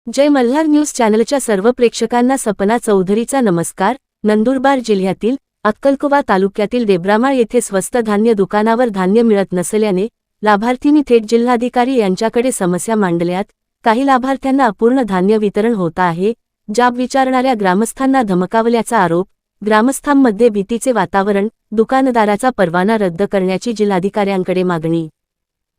जय Malhar news चॅनलच्या सर्व प्रेक्षकांना सपना चौधरीचा नमस्कार। नंदुरबार जिल्ह्यातील अक्कलकुवा तालुक्यातील डेब्रामाळ येथे स्वस्त धान्य दुकानावर धान्य मिळत नसल्याने लाभार्थींनी थेट जिल्हाधिकारी यांच्याकडे समस्या मांडल्यात। काही लाभार्थ्यांना अपूर्ण धान्य वितरण होत आहे। जाब विचारणाऱ्या ग्रामस्थांना धमकावल्याचा आरोप। ग्रामस्थांमध्ये भीतीचे वातावरण। दुकानदाराचा परवाना रद्द करण्याची जिल्हाधिकाऱ्यांकडे मागणी।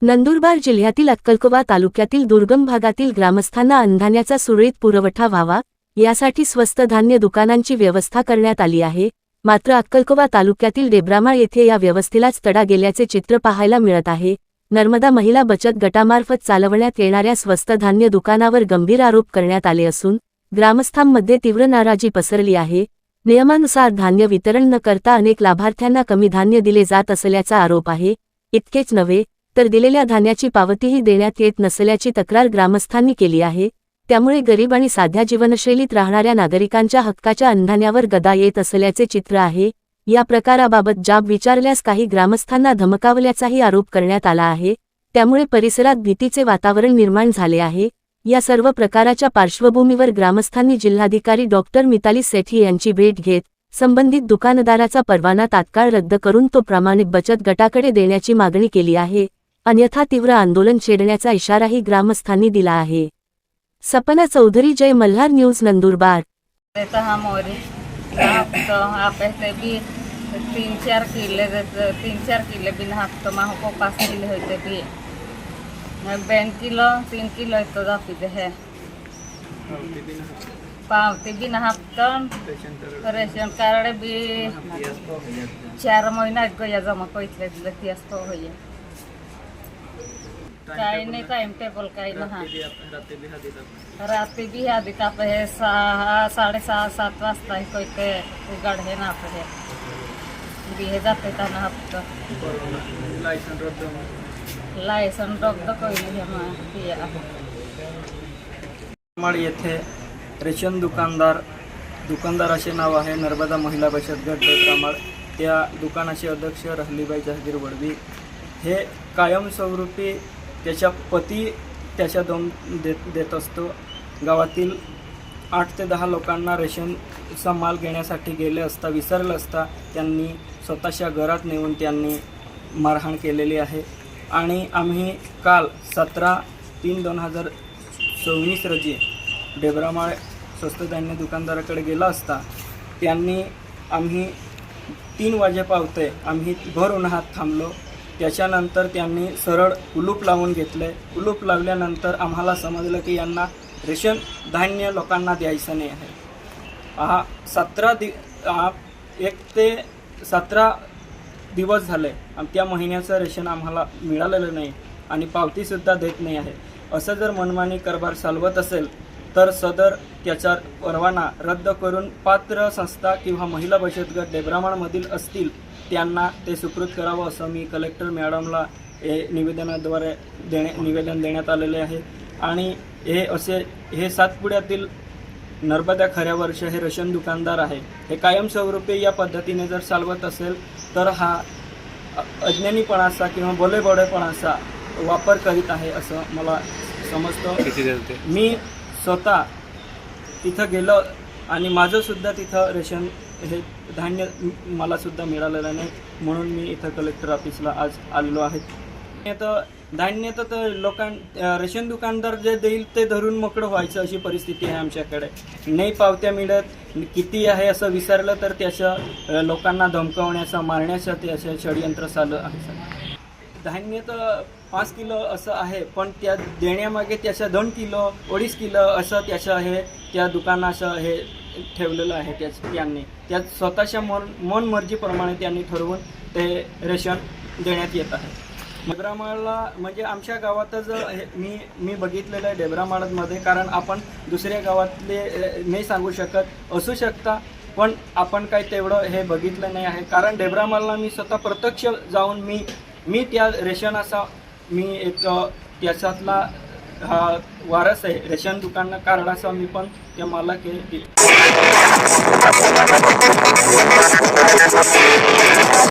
नंदुरबार जिल्ह्यातील अक्कलकुवा तालुक्यातील दुर्गम भागातील ग्रामस्थांना अन्नधान्याचा सुरळीत पुरवठा व्हावा यासाठी स्वस्त धान्य दुकानांची व्यवस्था करण्यात आली आहे। मात्र अक्कलकुवा तालुक्यातील डेब्रामाळ येथे या व्यवस्थेलाच तडा गेल्याचे चित्र पाहायला मिळत आहे। नर्मदा महिला बचत गटामार्फत चालवण्यात येणाऱ्या स्वस्त धान्य दुकानावर गंभीर आरोप करण्यात आले असून ग्रामस्थांमध्ये तीव्र नाराजी पसरली आहे। नियमानुसार धान्य वितरण न करता अनेक लाभार्थ्यांना कमी धान्य दिले जात असल्याचा आरोप आहे। इतकेच नव्हे तर दिलेल्या धान्याची पावतीही देण्यात येत नसल्याची तक्रार ग्रामस्थांनी केली आहे। त्यामुळे गरीब आणि साध्या जीवनशैलीत राहणाऱ्या नागरिकांच्या हक्काच्या अन्नधान्यावर गदा येत असल्याचे चित्र आहे। या प्रकाराबाबत जाब विचारल्यास काही ग्रामस्थांना धमकावल्याचाही आरोप करण्यात आला आहे। त्यामुळे परिसरात भीतीचे वातावरण निर्माण झाले आहे। या सर्व प्रकाराच्या पार्श्वभूमीवर ग्रामस्थांनी जिल्हाधिकारी डॉक्टर मिताली सेठी यांची भेट घेत संबंधित दुकानदाराचा परवाना तात्काळ रद्द करून तो प्रमाणित बचत गटाकडे देण्याची मागणी केली आहे। अन्यथा तीव्र आंदोलन छेडण्याचा इशाराही ग्रामस्थांनी दिला आहे। सपना चौधरी, जय मल्हार न्यूज, नंदुरबार। तीन चार किले बिन हफ्ता माह को 5 किलो होते भी 3 किलो तो जाती है पावती बिन हफ्ता रेशन कार्ड भी 4 महीना गया जमा पैसे दिले ती असतो होय काही नाही टाइम टेबल काही नाही। रात्री भी आधी ताप है 6, 6:30, 7 वाजता कोयते उघड है ना पे बिहे जाते ना हफ्ता लायसन रद्द कोई है माळ येथे रेशन दुकानदार असे नाव आहे नर्मदा महिला बचत गट डेब्रामाळ। त्या दुकानाचे अध्यक्ष रहलीबाई जहागीर वडवी हे कायमस्वरूपी त्याच्या पती त्याच्या दम देत असतो। गावातील 8 ते 10 लोकांना रेशनचा माल घेण्यासाठी गेले असता विसरलं असता त्यांनी स्वतःच्या घरात नेऊन त्यांनी मारहाण केलेली आहे। आणि आम्ही काल 17/3/2024 रोजी डेब्रामाळ स्वस्त धान्य दुकानदाराकडे गेला असता त्यांनी आम्ही 3 वाजेपावते आम्ही भर उन्हात थांबलो। त्याच्यानंतर त्यांनी सरळ कुलूप लावून घेतले। कुलूप लावल्यानंतर आम्हाला समजलं की यांना रेशन धान्य लोकांना द्यायचं नाही आहे। 1 ते 17 दिवस झाले त्या महिन्याचं रेशन आम्हाला मिळालेलं नाही आणि पावतीसुद्धा देत नाही आहे। असं जर मनमानी कारभार चालवत असेल तर सदर त्याचा परवाना रद्द करून पात्र संस्था किंवा महिला बचत गट डेब्रामाळमधील असतील त्यांना ते सुपूर्द करावं असं मी कलेक्टर मॅडमला निवेदनाद्वारे निवेदन देण्यात आलेले आहे। आणि हे सातपुड्यातील नर्मदा खऱ्यावरचे हे रेशन दुकानदार आहे हे कायमस्वरूपी या पद्धतीने जर चालवत असेल तर हा अज्ञानीपणाचा किंवा बोलेबोडेपणाचा वापर करीत आहे असं मला समजतं। मी स्वतः तिथं गेलो आणि माझंसुद्धा तिथं रेशन हे धान्य मला सुद्धा मिळालेलं नाही म्हणून मी इथं कलेक्टर ऑफिसला आज आलेलो आहे। तर धान्य तर रेशन दुकानदार जे देईल ते धरून मोकळं व्हायचं अशी परिस्थिती आहे आमच्याकडे। नाही पावत्या मिळत किती आहे असं विचारलं तर त्याच्या लोकांना धमकावण्याचा मारण्याचा त्याचं षडयंत्र चालू आहे। धान्य तर 5 किलो असं आहे पण त्या देण्यामागे त्याच्या 2 किलो 2.5 किलो असं त्याचं हे त्या दुकानाचं हे ठेवलेलं आहे। त्यांनी त्या स्वतःच्या मनमर्जीप्रमाणे त्यांनी ठरवून ते रेशन देण्यात येत आहे। डेब्रामाळला म्हणजे आमच्या गावातच मी बघितलेलं आहे डेब्रामाळमध्ये, कारण आपण दुसऱ्या गावातले नाही सांगू शकत, असू शकता पण आपण काही तेवढं हे बघितलं नाही आहे। कारण डेब्रामाळला मी स्वतः प्रत्यक्ष जाऊन मी त्या रेशनाचा मी एक त्याच्यातला वारस आहे। रेशन दुकान कार्डाचा मी पण त्या मालक आहे।